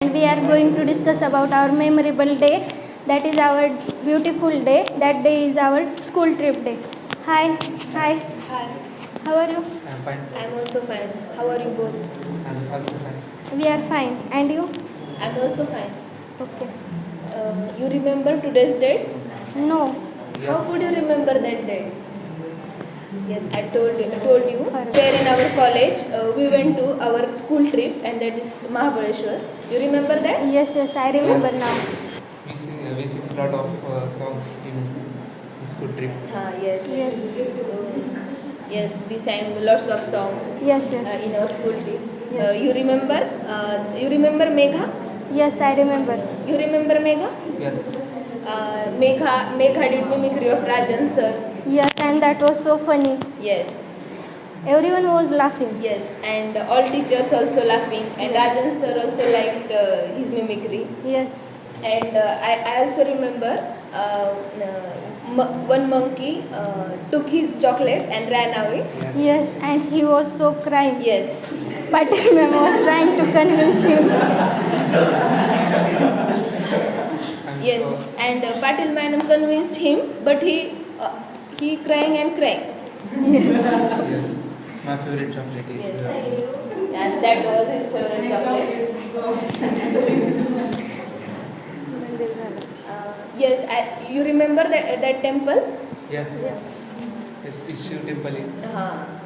We are going to discuss about our memorable day. That is our beautiful day. That day is our school trip day. Hi. Hi. How are you? I'm fine. I'm also fine. How are you both? I'm also fine. We are fine. And you? I'm also fine. Okay. You remember today's date? No. How could you remember that date? Yes, I told you. Further. Where in our college, we went to our school trip, and that is Maharashtra. You remember that? Yes, I remember now. We sing a lot of songs in school trip. Yes. Yes. Yes, we sang lots of songs Yes. in our school trip. Yes. You remember? You remember Megha? Yes, I remember. You remember Megha? Yes. Megha did mimicry of Rajan sir. Yes, and that was so funny. Yes. Everyone was laughing. Yes, and all teachers also laughing, and Rajan sir also liked his mimicry. Yes. And I also remember one monkey took his chocolate and ran away. Yes, and he was so crying. Yes, Patil ma'am was trying to convince him. yes, and Patil madam convinced him, but he crying and crying. Yes. Yes. My favorite chocolate is. Yes, that was his favorite chocolate. Yes, you remember that temple? Yes. Yes. It's Shiv temple.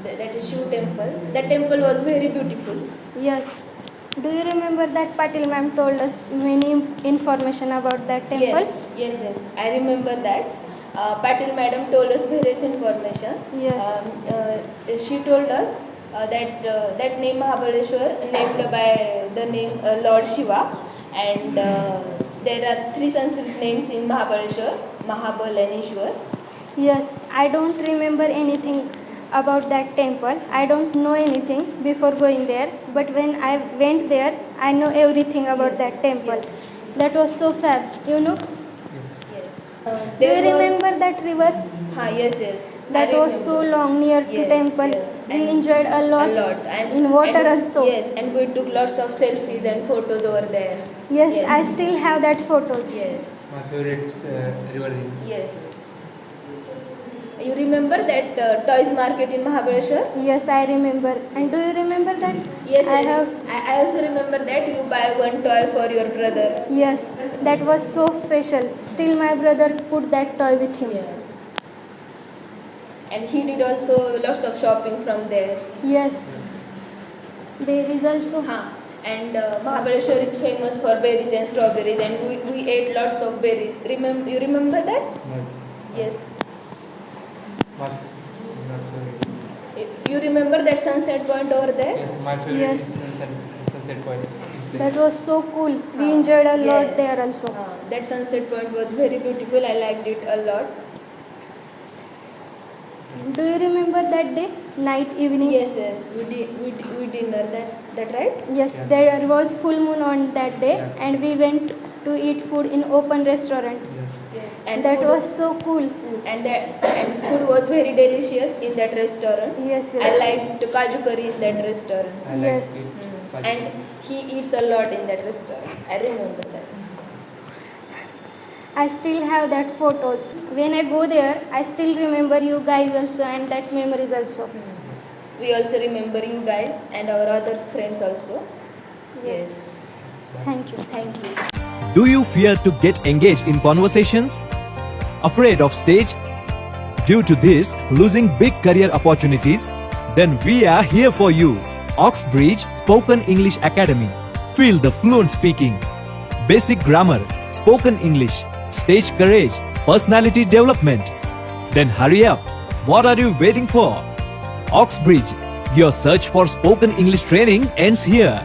That is Shiv temple. That temple was very beautiful. Yes. Do you remember that Patil ma'am told us many information about that temple? Yes. I remember that. Patil madam told us various information. Yes. She told us that name Mahabaleshwar named by the name Lord Shiva, and there are 3 Sanskrit names in Mahabaleshwar: Mahabal and Ishwar. Yes, I don't remember anything about that temple. I don't know anything before going there, but when I went there, I know everything about that temple. Yes. That was so fab, you know. Yes. Do you remember that river? Yes. That was so long near to Yes, temple. yes. We And enjoyed a lot, and in water and, also. Yes, and we took lots of selfies and photos over there. Yes, I still have that photos. Yes. My favorite river is. Yes. You remember that toys market in Mahabaleshwar? Yes, I remember. And do you remember that? Yes. I I also remember that you buy one toy for your brother. Yes, that was so special. Still my brother put that toy with him. Yes. And he did also lots of shopping from there. Yes. Berries also. And Mahabaleshwar is famous for berries and strawberries, and we ate lots of berries. You remember that? My, Yes. my not favorite. You remember that sunset point over there? Yes. My favorite Yes. is sunset point. That was so cool. We enjoyed a lot Yes. there also. That sunset point was very beautiful. I liked it a lot. Do you remember that day? Night, evening? Yes. We dinner that right? Yes, Yes. there was full moon on that day, Yes. and we went to eat food in open restaurant. Yes. Yes. And That food, was so cool. and food was very delicious in that restaurant. Yes. I liked kaju curry in that restaurant. I Yes. like it. And he eats a lot in that restaurant. I remember that. I still have that photos. When I go there, I still remember you guys also and that memories also. We also remember you guys and our other friends also. Yes. Thank you. Thank you. Do you fear to get engaged in conversations? Afraid of stage? Due to this, losing big career opportunities? Then we are here for you. Oxbridge Spoken English Academy. Feel the fluent speaking, basic grammar, spoken English, stage courage, personality development. Then hurry up. What are you waiting for? Oxbridge, your search for spoken English training ends here.